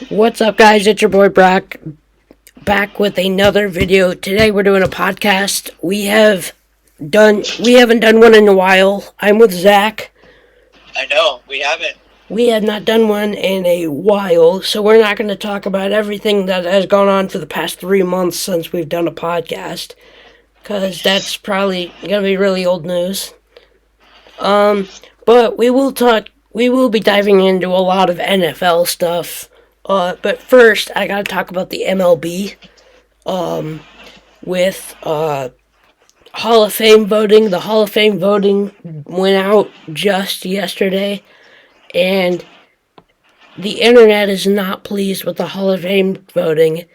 What's up, guys? It's your boy Brock, back with another video. Today we're doing a podcast. We haven't done one in a while. I'm with Zach. I know, we haven't. We have not done one in a while, so we're not going to talk about everything that has gone on for the past 3 months since we've done a podcast, because that's probably going to be really old news. But we will talk. We will be diving into a lot of NFL stuff. But first, I gotta talk about the MLB. With Hall of Fame voting. The Hall of Fame voting went out just yesterday, and the internet is not pleased with the Hall of Fame voting.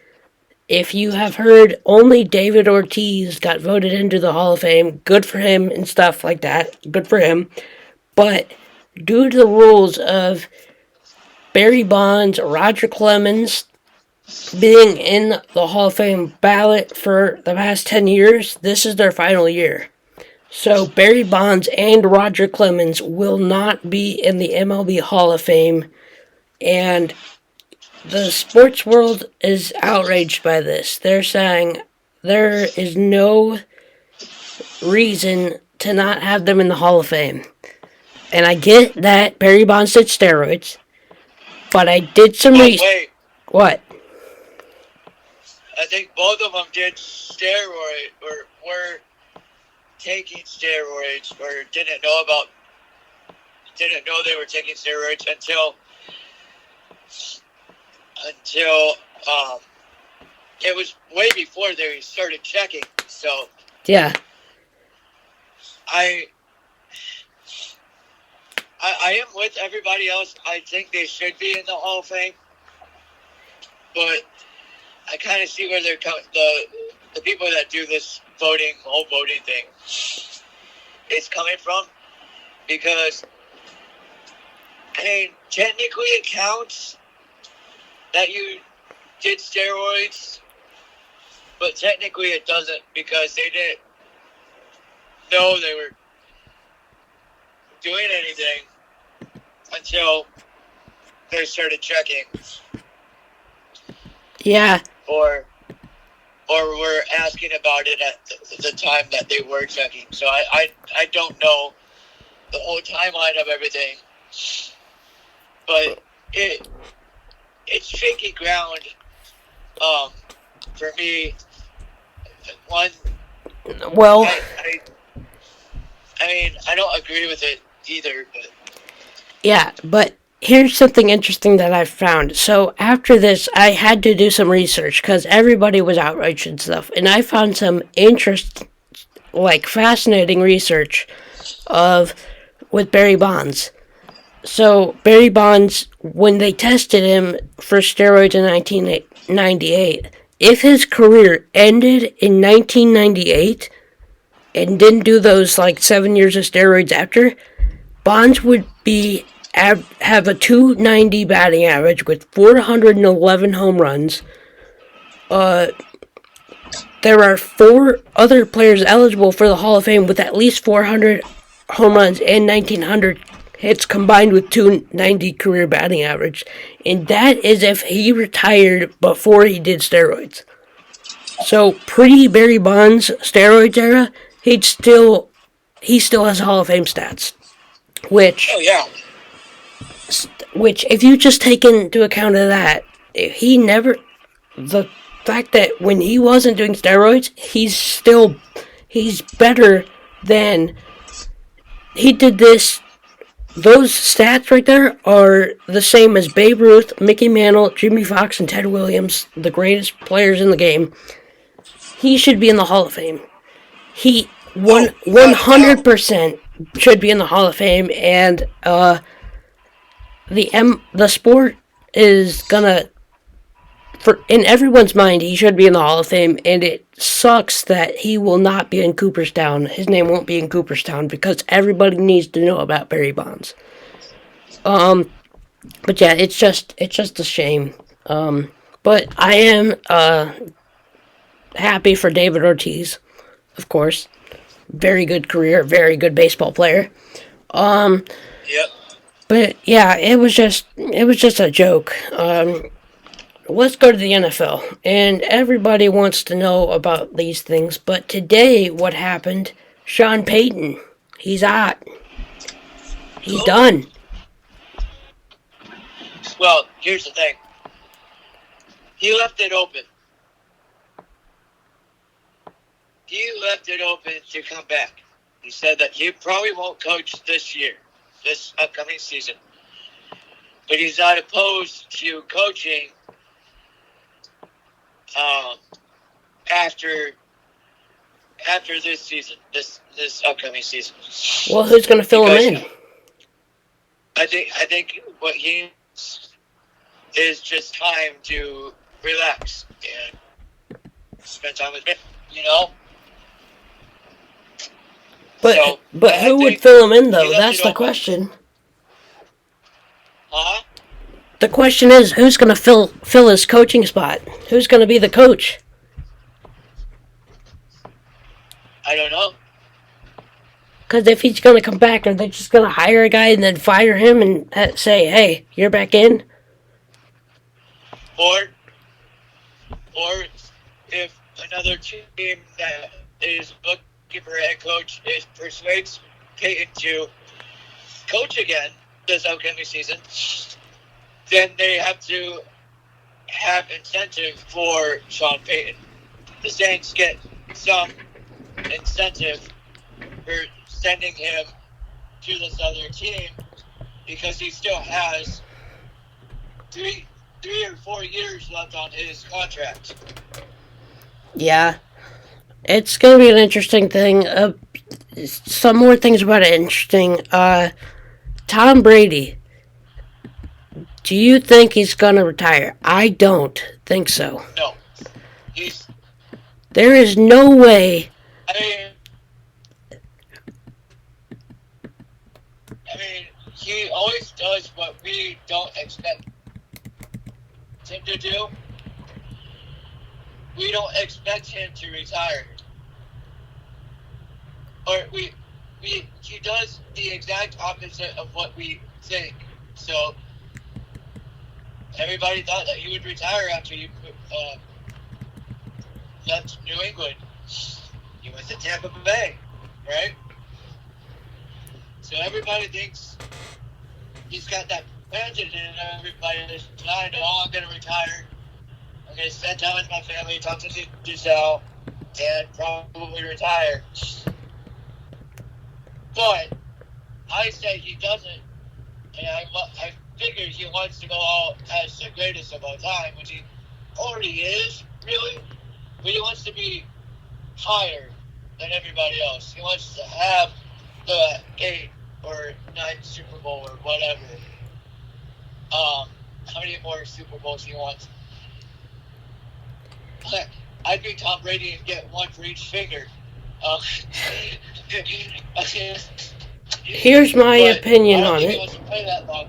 If you have heard, only David Ortiz got voted into the Hall of Fame. Good for him and stuff like that. Good for him. But due to the rules of Barry Bonds, Roger Clemens being in the Hall of Fame ballot for the past 10 years, this is their final year. So Barry Bonds and Roger Clemens will not be in the MLB Hall of Fame, and the sports world is outraged by this. They're saying there is no reason to not have them in the Hall of Fame. And I get that Barry Bonds did steroids, but I did some research. Wait, What? I think both of them did steroid or were taking steroids or didn't know they were taking steroids until it was way before they started checking. So Yeah. I am with everybody else. I think they should be in the Hall of Fame, but I kind of see where they're coming. The people that do this whole voting thing, is coming from, because I mean, technically it counts that you did steroids, but technically it doesn't, because they didn't know they were doing anything until they started checking. Yeah. Or were asking about it at the time that they were checking. So I don't know the whole timeline of everything, but it's shaky ground for me. One, Well, I mean, I don't agree with it either, but yeah, but here's something interesting that I found. So after this, I had to do some research because everybody was outraged and stuff, and I found some fascinating research with Barry Bonds. So Barry Bonds, when they tested him for steroids in 1998, if his career ended in 1998 and didn't do those 7 years of steroids after, Bonds would have a 290 batting average with 411 home runs. There are 4 other players eligible for the Hall of Fame with at least 400 home runs and 1,900 hits combined with 290 career batting average. And that is if he retired before he did steroids. So pre-Barry Bonds steroids era, he still has Hall of Fame stats. Which if you just take into account of that, the fact that when he wasn't doing steroids, he's better than he did this. Those stats right there are the same as Babe Ruth, Mickey Mantle, Jimmy Fox, and Ted Williams, the greatest players in the game. He should be in the Hall of Fame. He 100% should be in the Hall of Fame, and the sport is gonna, in everyone's mind, he should be in the Hall of Fame, and it sucks that he will not be in Cooperstown. His name won't be in Cooperstown because everybody needs to know about Barry Bonds. But yeah, it's just a shame. But I am happy for David Ortiz, of course. Very good career, very good baseball player. Yep. But yeah, it was just a joke. let's go to the NFL. And everybody wants to know about these things. But today, what happened? Sean Payton, he's out. He's done. Well, here's the thing. He left it open. He left it open to come back. He said that he probably won't coach this year, this upcoming season. But he's not opposed to coaching after this season, this upcoming season. Well, who's going to fill him in? I think what he needs is just time to relax and spend time with me, you know? But who would fill him in, though? That's the question. Huh? The question is, who's going to fill his coaching spot? Who's going to be the coach? I don't know. Because if he's going to come back, are they just going to hire a guy and then fire him and say, hey, you're back in? Or if another team that is looking for a head coach persuades Payton to coach again this upcoming season, then they have to have incentive for Sean Payton. The Saints get some incentive for sending him to this other team because he still has three or 4 years left on his contract. Yeah. It's going to be an interesting thing. Some more things about it interesting. Tom Brady. Do you think he's going to retire? I don't think so. No. There is no way. I mean, he always does what we don't expect him to do. We don't expect him to retire. Or he does the exact opposite of what we think. So everybody thought that he would retire after he left New England. He went to Tampa Bay, right? So everybody thinks he's got that planted in everybody's mind. Oh, I'm going to retire. I'm going to spend time with my family, talk to Giselle, and probably retire. But I say he doesn't, and I figure he wants to go out as the greatest of all time, which he already is, really. But he wants to be higher than everybody else. He wants to have the 8 or 9 Super Bowl or whatever. How many more Super Bowls he wants? I'd be Tom Brady and get one for each finger. Here's my opinion on it. He wants to play that long.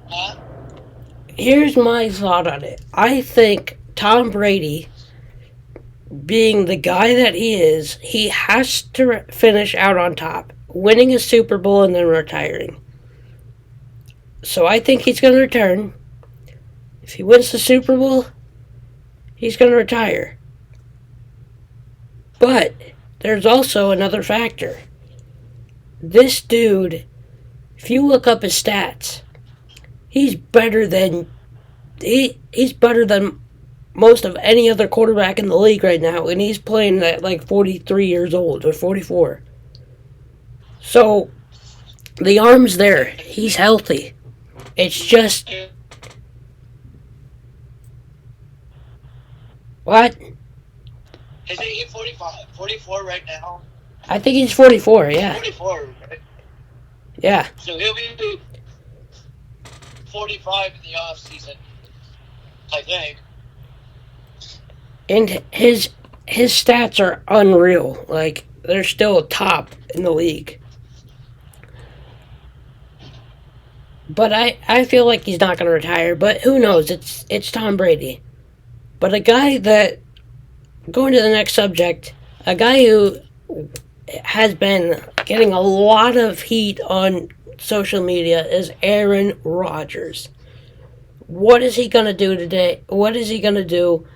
Huh? Here's my thought on it. I think Tom Brady, being the guy that he is, he has to finish out on top, winning a Super Bowl and then retiring. So I think he's going to return. If he wins the Super Bowl, he's going to retire. But there's also another factor. This dude, if you look up his stats, he's better than most of any other quarterback in the league right now, and he's playing at like 43 years old or 44. So the arm's there. He's healthy. It's just what? Isn't he 44 right now? I think he's 44, yeah. 44, right? Yeah. So he'll be 45 in the off season, I think. And his stats are unreal. Like, they're still top in the league. But I feel like he's not going to retire. But who knows? It's Tom Brady. But a guy that, going to the next subject, a guy who has been getting a lot of heat on social media is Aaron Rodgers. what is he gonna do today? What is he gonna do?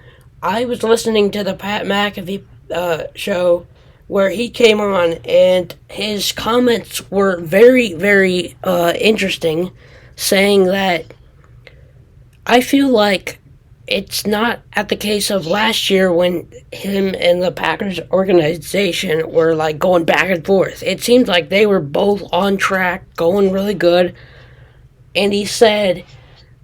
I was listening to the Pat McAfee show where he came on, and his comments were very, very interesting, saying that I feel like it's not at the case of last year when him and the Packers organization were like going back and forth. It seemed like they were both on track, going really good. And he said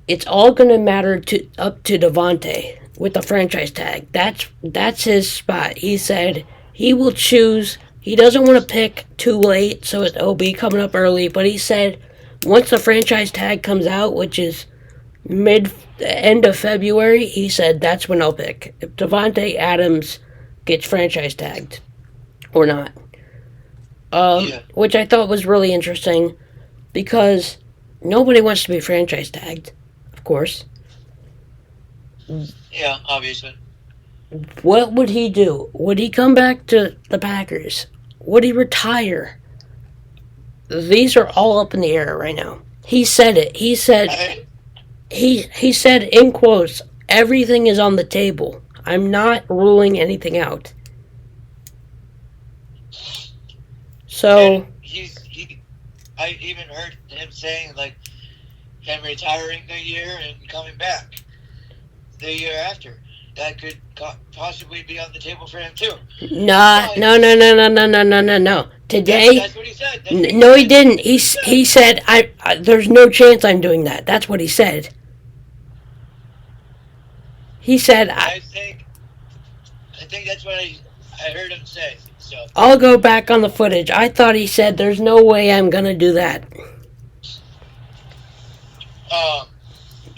it's all going to matter to up to Devontae with the franchise tag. That's his spot. He said he will choose. He doesn't want to pick too late, so it'll be coming up early. But he said once the franchise tag comes out, which is end of February, he said that's when I'll pick if Devontae Adams gets franchise tagged or not. Which I thought was really interesting because nobody wants to be franchise tagged, of course. Yeah, obviously. What would he do? Would he come back to the Packers? Would he retire? These are all up in the air right now. He said it. He said he said in quotes, everything is on the table. I'm not ruling anything out. So I even heard him saying like him retiring the year and coming back the year after. That could possibly be on the table for him too. No. Today, that's what he said. No, he didn't. He said, "I there's no chance I'm doing that." That's what he said. He said, I think that's what I heard him say. So I'll go back on the footage. I thought he said, "There's no way I'm gonna do that." But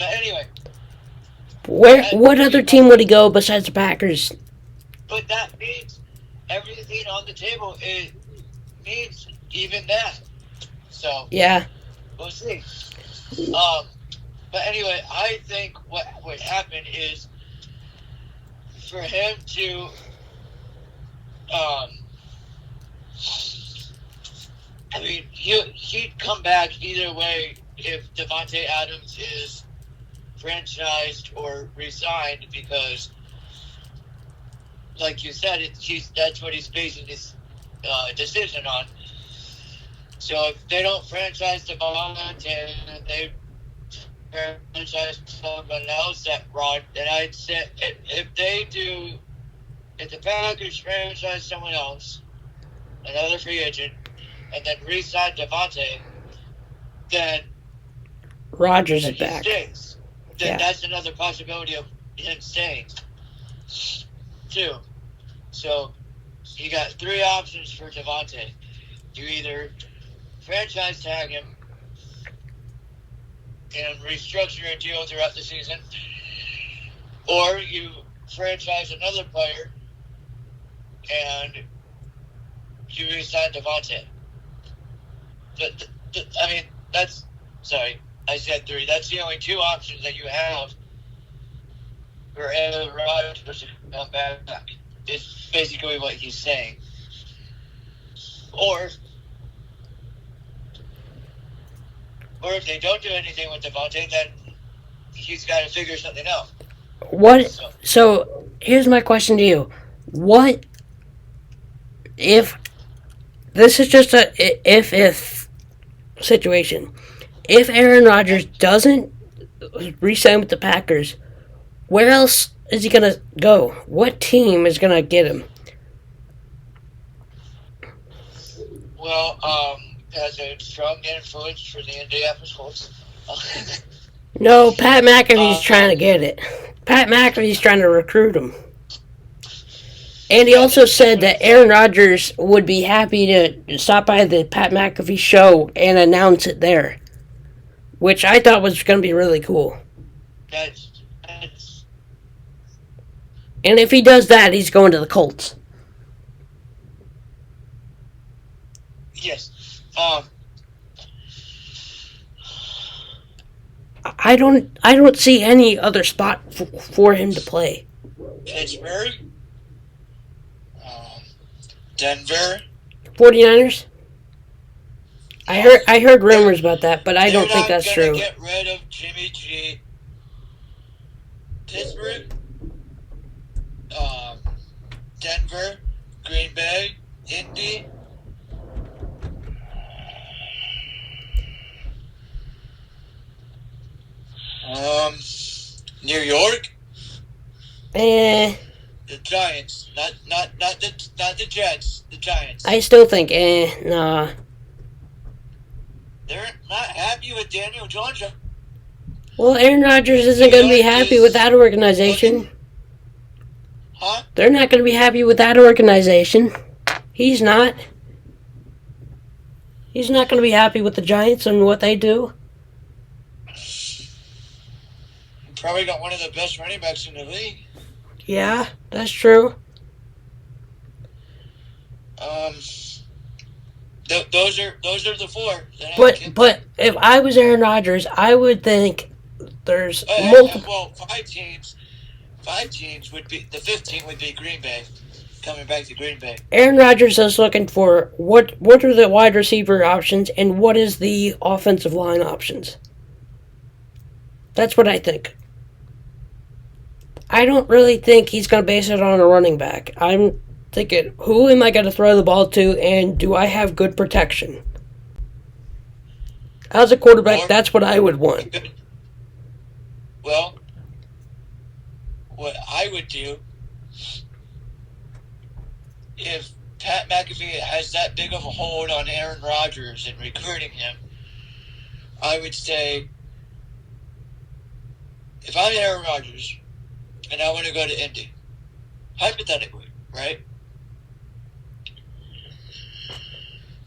anyway. What other team would he go besides the Packers? But that means everything on the table. It means even that. So yeah, we'll see. But anyway, I think what would happen is for him to I mean, he'd come back either way if Devontae Adams is franchised or resigned because, like you said, that's what he's basing his decision on. So if they don't franchise Devontae and they franchise someone else then I'd say if the Packers franchise someone else, another free agent, and then re-sign Devontae, then Rodgers is back. Stays. Then that's another possibility of him staying, too. So you got three options for Devontae. You either franchise tag him and restructure a deal throughout the season, or you franchise another player and you re-sign Devontae. I mean, sorry, I said three. That's the only two options that you have for Aaron Rodgers to come back. It's basically what he's saying. Or if they don't do anything with Devontae, then he's got to figure something out. So here's my question to you. What if this is just a if situation? If Aaron Rodgers doesn't re-sign with the Packers, where else is he gonna go? What team is gonna get him? Well, has a strong influence for the Indianapolis Colts. No, Pat McAfee's trying to get it. Pat McAfee's trying to recruit him. And he also said that Aaron Rodgers would be happy to stop by the Pat McAfee show and announce it there, which I thought was going to be really cool. And if he does that, he's going to the Colts. Yes. I don't see any other spot for him to play. Pittsburgh, Denver, 49ers. I heard rumors about that, but I don't think that's true. Get rid of Jimmy G. Pittsburgh, Denver, Green Bay, Indy. New York, Eh, the Giants, not the Jets, the Giants. I still think, nah. They're not happy with Daniel Jones. Well, Aaron Rodgers isn't going to be happy with that organization. Huh? They're not going to be happy with that organization. He's not. He's not going to be happy with the Giants and what they do. Probably got one of the best running backs in the league. Yeah, that's true. Those are the four. But if I was Aaron Rodgers, I would think there's multiple. Well, five teams would be, the fifth team would be Green Bay, coming back to Green Bay. Aaron Rodgers is looking for what are the wide receiver options and what is the offensive line options. That's what I think. I don't really think he's going to base it on a running back. I'm thinking, who am I going to throw the ball to, and do I have good protection? As a quarterback, that's what I would want. Well, what I would do, if Pat McAfee has that big of a hold on Aaron Rodgers and recruiting him, I would say, if I'm Aaron Rodgers and I want to go to Indy, hypothetically, right?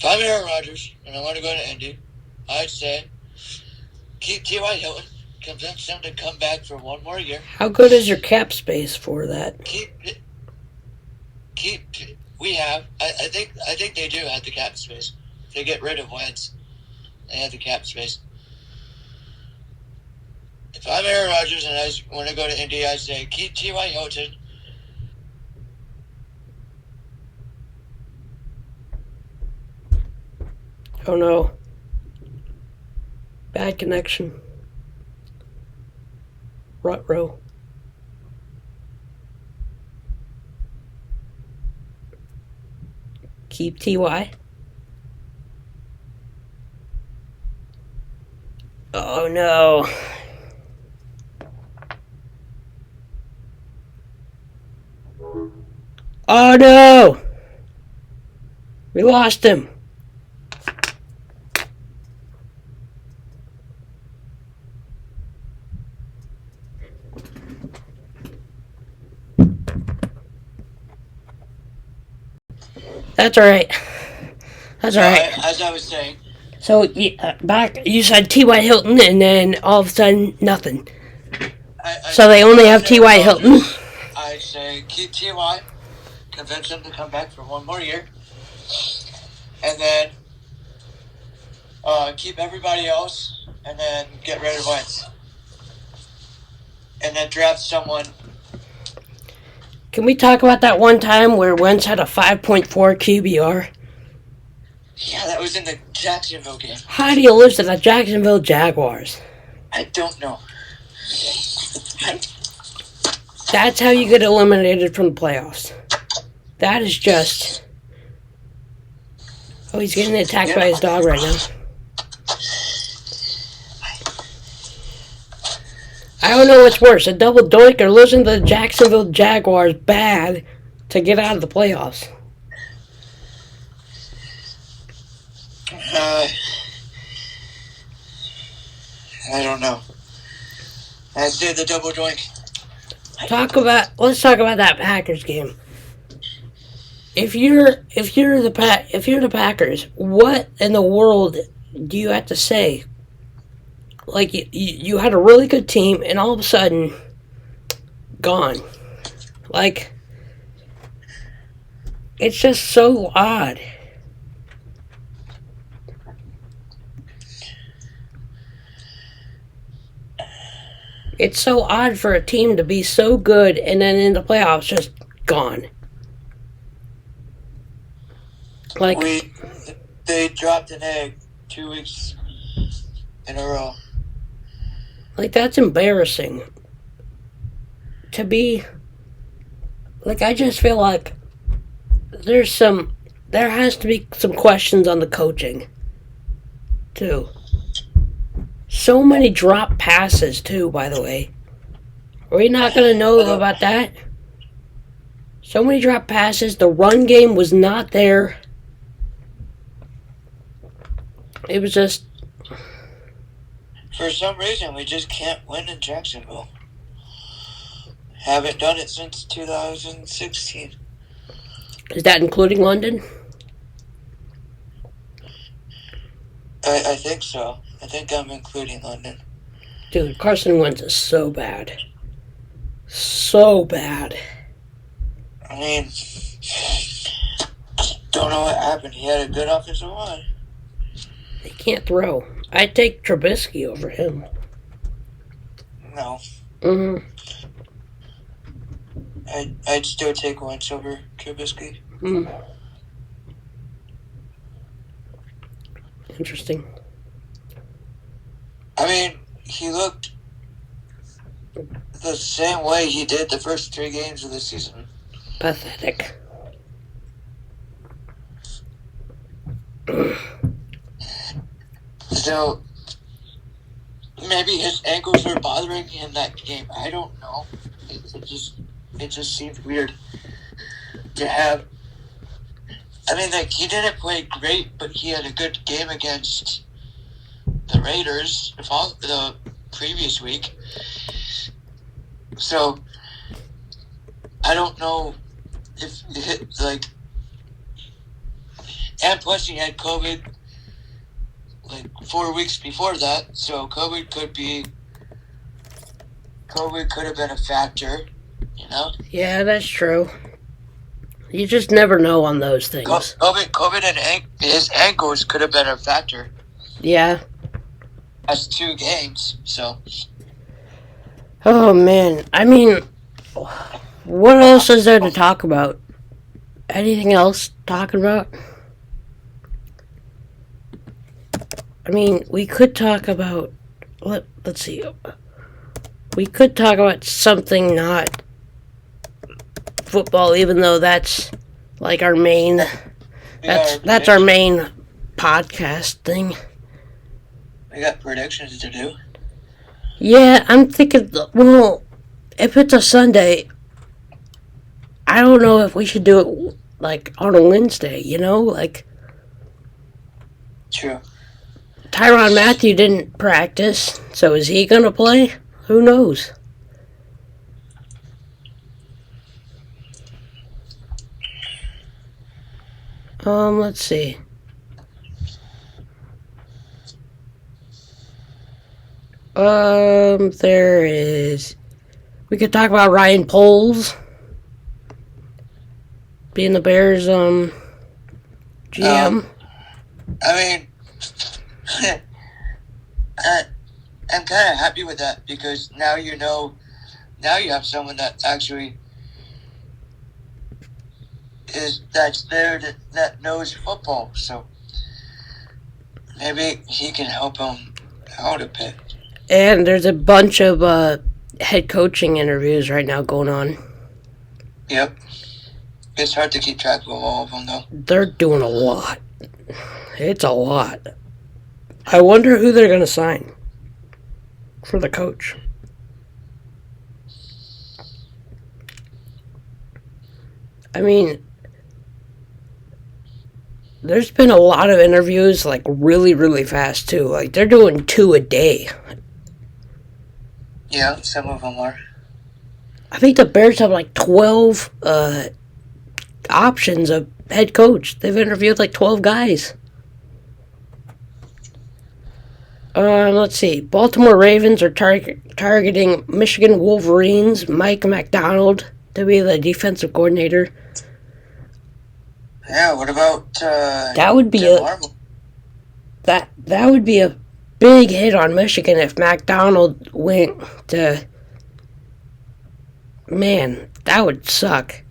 If I'm Aaron Rodgers and I want to go to Indy, I'd say keep T.Y. Hilton, convince him to come back for one more year. How good is your cap space for that? I think they do have the cap space. If they get rid of Wentz, they have the cap space. If I'm Aaron Rodgers and I want to go to Indy, I say keep T.Y. Hilton. Oh no. Bad connection. Rut-row. Keep T.Y. Oh no. Oh no! We lost him. That's alright. That's alright. As I was saying. So, back, you said T.Y. Hilton, and then all of a sudden, nothing. So they only have T.Y. Hilton? I say keep T.Y., convince him to come back for one more year, and then keep everybody else, and then get rid of Wentz. And then draft someone. Can we talk about that one time where Wentz had a 5.4 QBR? Yeah, that was in the Jacksonville game. How do you lose to the Jacksonville Jaguars? I don't know. That's how you get eliminated from the playoffs. That is just... Oh, he's getting attacked by his dog right now. I don't know what's worse, a double doink or losing to the Jacksonville Jaguars bad to get out of the playoffs. I don't know. I did the double doink. Let's talk about that Packers game. If you're the Packers, what in the world do you have to say? Like, you had a really good team, and all of a sudden, gone. Like, it's just so odd. It's so odd for a team to be so good, and then in the playoffs, just gone. Like, they dropped an egg 2 weeks in a row. Like, that's embarrassing. to be. Like, I just feel like there has to be some questions on the coaching, too. So many drop passes, too, by the way. Are we not going to know about that? So many drop passes. The run game was not there. It was just... For some reason, we just can't win in Jacksonville. Haven't done it since 2016. Is that including London? I think so. I think I'm including London. Dude, Carson Wentz is so bad. So bad. I mean, don't know what happened. He had a good offensive line. He can't throw. I'd take Trubisky over him. No. Mm-hmm. I'd still take Wentz over Trubisky. Mm. Interesting. I mean, he looked the same way he did the first 3 games of the season. Pathetic. So, maybe his ankles were bothering him that game. I don't know. It just seemed weird to have. I mean, like, he didn't play great, but he had a good game against the Raiders the previous week. So, I don't know if like, and plus he had COVID like 4 weeks before that, so COVID could have been a factor, you know? Yeah, that's true. You just never know on those things. COVID and his ankles could have been a factor. Yeah. That's 2 games, so. Oh, man. I mean, what else is there to talk about? Anything else talking about? I mean, we could talk about... Let's see. We could talk about something not football, even though that's like our main... That's our main podcast thing. We got predictions to do. Yeah, I'm thinking, well, if it's a Sunday, I don't know if we should do it, like, on a Wednesday, you know? Like, True. Tyrann Mathieu didn't practice, so is he going to play? Who knows? Let's see. There is... We could talk about Ryan Poles being the Bears, GM. I mean, I'm kind of happy with that because now you have someone that actually that's there that knows football. So maybe he can help him out a bit. And there's a bunch of head coaching interviews right now going on. Yep. It's hard to keep track of all of them, though. They're doing a lot. It's a lot. I wonder who they're going to sign for the coach. I mean, there's been a lot of interviews, like, really, really fast, too. Like, they're doing 2 a day. Yeah, some of them are. I think the Bears have, like, 12 options of head coach. They've interviewed, like, 12 guys. Let's see. Baltimore Ravens are targeting Michigan Wolverines, Mike Macdonald, to be the defensive coordinator. Yeah, what about that would be that would be a big hit on Michigan if Macdonald went to... Man, that would suck.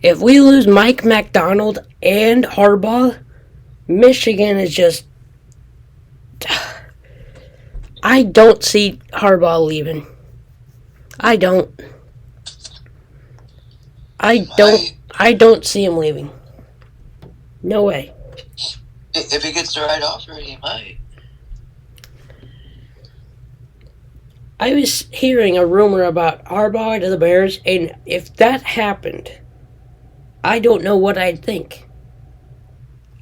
If we lose Mike Macdonald and Harbaugh, Michigan is just... I don't see Harbaugh leaving. I don't. I don't see him leaving. No way. If he gets the right offer, he might. I was hearing a rumor about Harbaugh to the Bears, and if that happened, I don't know what I'd think.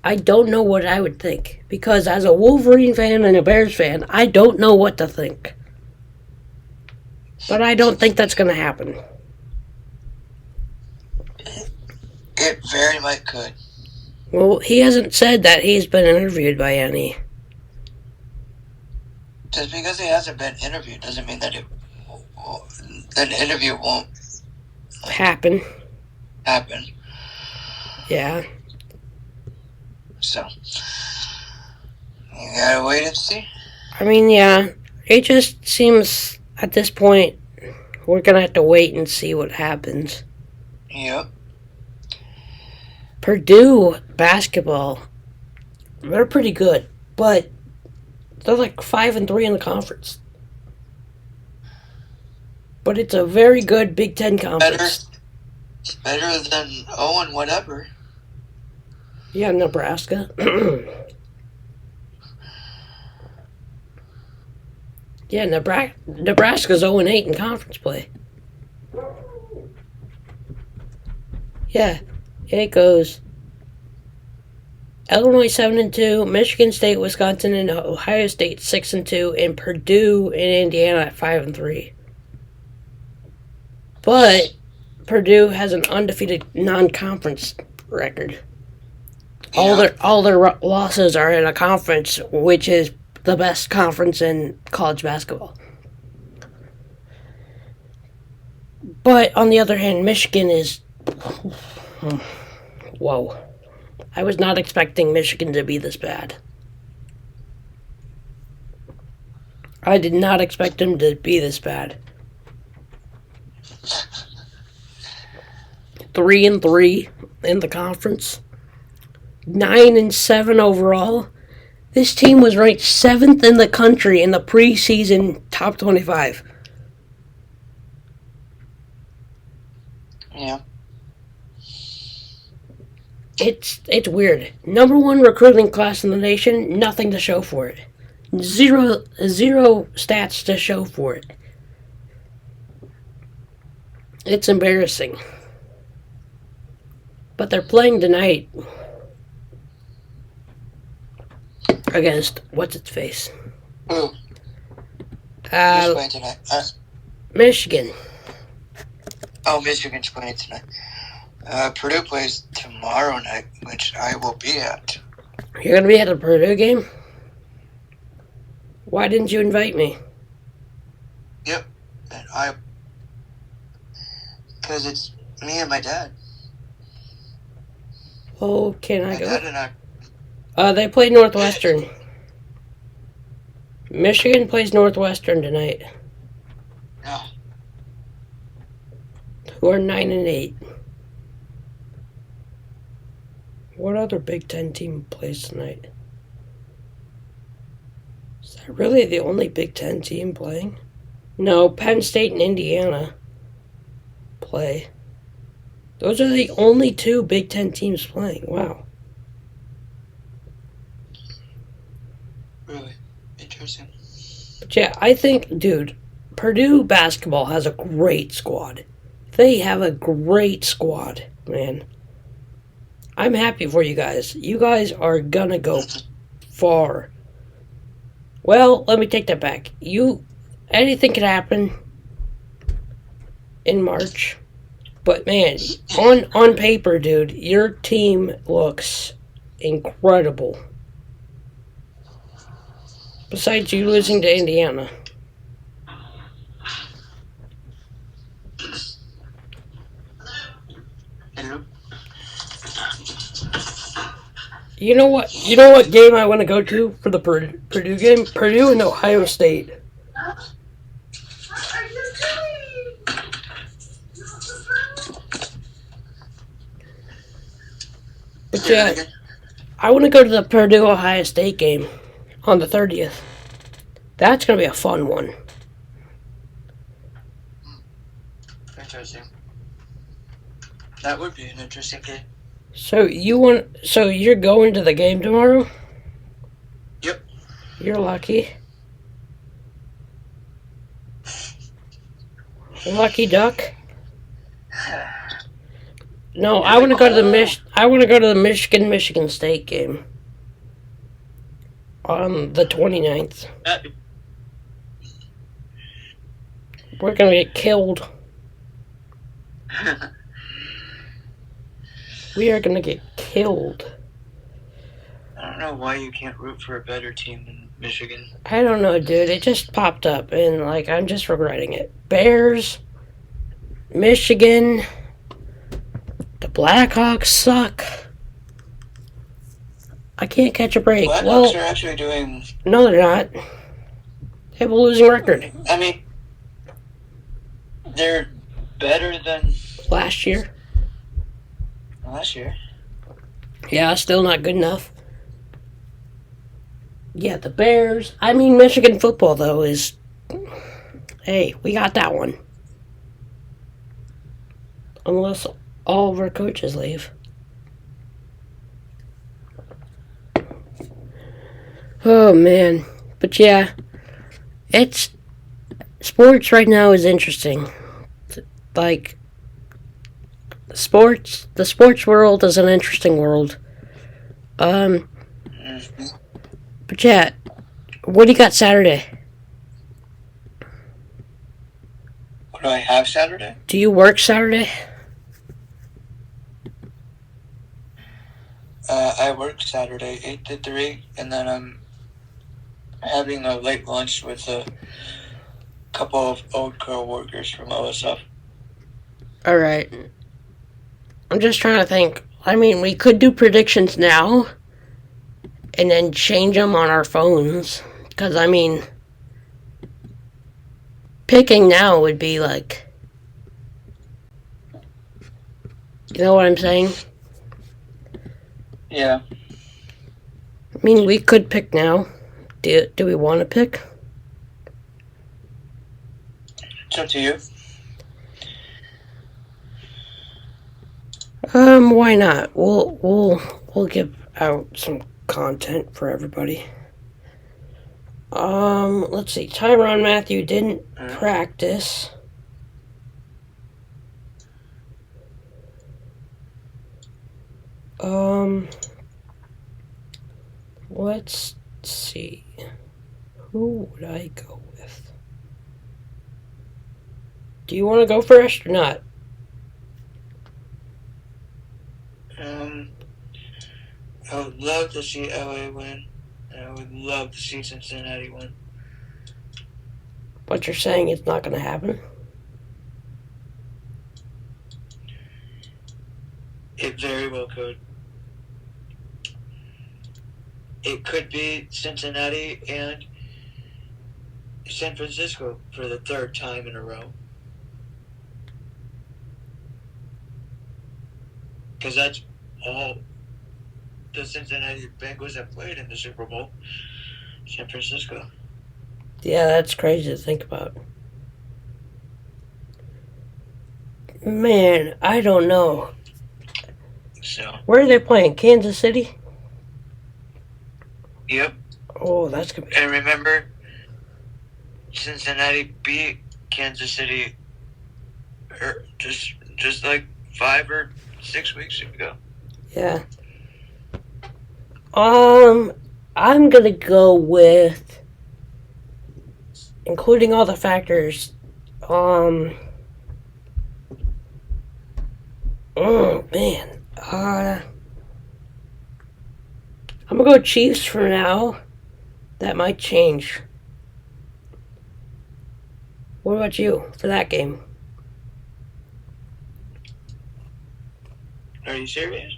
I don't know what I would think. Because as a Wolverine fan and a Bears fan, I don't know what to think. But I don't think that's going to happen. It very much could. Well, he hasn't said that he's been interviewed by any. Just because he hasn't been interviewed doesn't mean that an interview won't Happen. happen. Yeah. So, you gotta wait and see. I mean, yeah. It just seems, at this point, we're going to have to wait and see what happens. Yep. Purdue basketball, they're pretty good, but they're like 5-3 in the conference. But it's a very good Big Ten conference. Better than Owen whatever. Yeah, Nebraska. Yeah, Nebraska's 0-8 in conference play. Yeah, it goes Illinois 7-2, Michigan State, Wisconsin, and Ohio State 6-2, and Purdue and Indiana at 5-3. But Purdue has an undefeated non-conference record. Yeah. All their losses are in a conference, which is the best conference in college basketball. But on the other hand, Michigan is... Whoa. I was not expecting Michigan to be this bad. I did not expect them to be this bad. 3-3 in the conference. 9-7 overall. This team was ranked 7th in the country in the preseason top 25. Yeah. It's weird. Number 1 recruiting class in the nation, nothing to show for it. Zero stats to show for it. It's embarrassing. But they're playing tonight against what's its face? Who? Who's playing tonight? Michigan. Oh, Michigan's playing tonight. Purdue plays tomorrow night, which I will be at. You're gonna be at the Purdue game? Why didn't you invite me? Yep. And because it's me and my dad. Oh, can I My go? dad and I. They play Northwestern. Michigan plays Northwestern tonight. No. Who are 9-8. What other Big Ten team plays tonight? Is that really the only Big Ten team playing? No, Penn State and Indiana play. Those are the only 2 Big Ten teams playing. Wow. Really? Interesting. But yeah, I think, dude, Purdue basketball has a great squad. They have a great squad, man. I'm happy for you guys. You guys are gonna go far. Well, let me take that back. Anything could happen in March. But man, on paper, dude, your team looks incredible. Besides you losing to Indiana. Hello? You know what game I want to go to for the Purdue game? Purdue and Ohio State. What are you doing? But yeah, I want to go to the Purdue Ohio State game on the 30th. That's going to be a fun one. Interesting. That would be an interesting game. So you're going to the game tomorrow? Yep. You're lucky. Lucky duck. No, I want to go to the Michigan State game on the 29th. We're gonna get killed. We are gonna get killed. I don't know why you can't root for a better team than Michigan. I don't know, dude. It just popped up, and I'm just regretting it. Bears, Michigan, the Blackhawks suck. I can't catch a break. Blackhawks are actually doing. No, they're not. They have a losing record. I mean, they're better than Last year. last year. Yeah, still not good enough. Yeah, the Bears. I mean, Michigan football, though, is. Hey, we got that one. Unless all of our coaches leave. Oh, man. But yeah, it's. Sports right now is interesting. Like, the sports world is an interesting world. But yeah, what do you got Saturday? What do I have Saturday? Do you work Saturday? I work Saturday 8 to 3, and then I'm having a late lunch with a couple of old co-workers from OSF. Alright. I'm just trying to think. I mean, we could do predictions now and then change them on our phones. Because, I mean, picking now would be like. You know what I'm saying? Yeah. I mean, we could pick now. Do we want to pick? It's up to you. Why not? We'll give out some content for everybody. Let's see. Tyrann Mathieu didn't practice. Let's see. Who would I go with? Do you want to go first or not? I would love to see LA win, and I would love to see Cincinnati win. But you're saying it's not going to happen? It very well could. It could be Cincinnati and San Francisco for the third time in a row. Because that's all the Cincinnati Bengals have played in the Super Bowl. San Francisco. Yeah, that's crazy to think about. Man, I don't know. So. Where are they playing? Kansas City? Yep. Oh, that's gonna be. And remember, Cincinnati beat Kansas City just like 5 or 6 weeks ago. Yeah. I'm gonna go with, including all the factors. Oh man. I'm gonna go Chiefs for now. That might change. What about you for that game? Are you serious?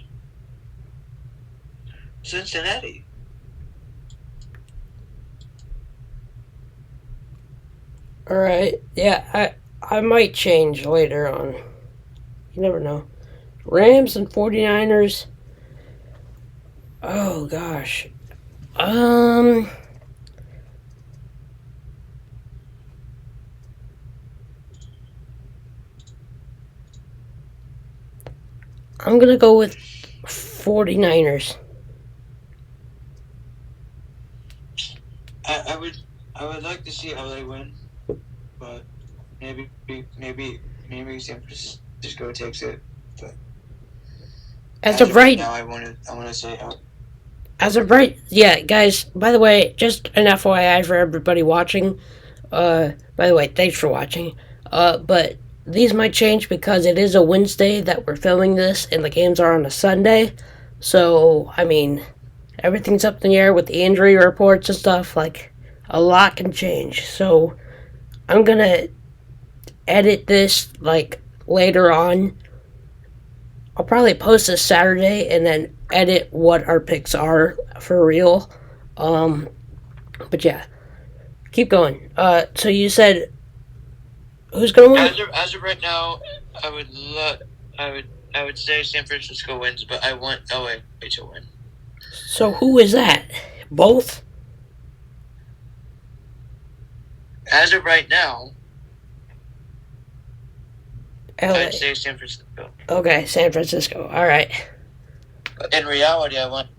Cincinnati. Alright. Yeah, I might change later on. You never know. Rams and 49ers. Oh gosh. I'm gonna go with 49ers. I would like to see LA win, but maybe San Francisco takes it. But As of right now, I want to say As of right, yeah, guys. By the way, just an FYI for everybody watching. By the way, thanks for watching. But these might change because it is a Wednesday that we're filming this, and the games are on a Sunday. So, I mean, everything's up in the air with the injury reports and stuff. Like, a lot can change. So, I'm gonna edit this like later on. I'll probably post this Saturday and then edit what our picks are for real. But yeah, keep going. So you said who's gonna win? As of right now, I would say San Francisco wins, but I want LA to win. So who is that? Both? As of right now, LA. I'd say San Francisco. Okay, San Francisco. All right. But in reality, I want.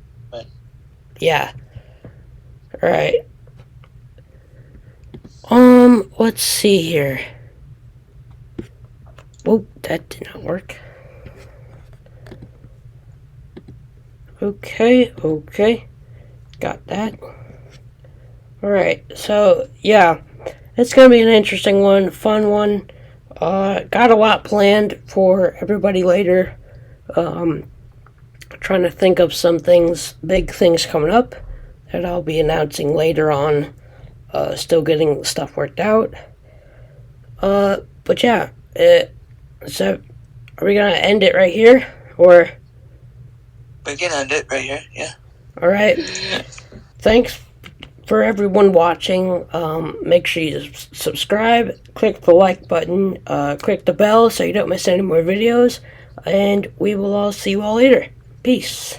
Yeah. All right. Let's see here. Oh, that did not work. Okay. Got that. Alright, so, yeah. It's gonna be an interesting one, fun one. Got a lot planned for everybody later. Trying to think of some things, big things coming up that I'll be announcing later on. Still getting stuff worked out. But yeah, so are we gonna end it right here, or? We can end it right here. Yeah. All right. Thanks for everyone watching. Make sure you subscribe, click the like button, click the bell so you don't miss any more videos, and we will all see you all later. Peace.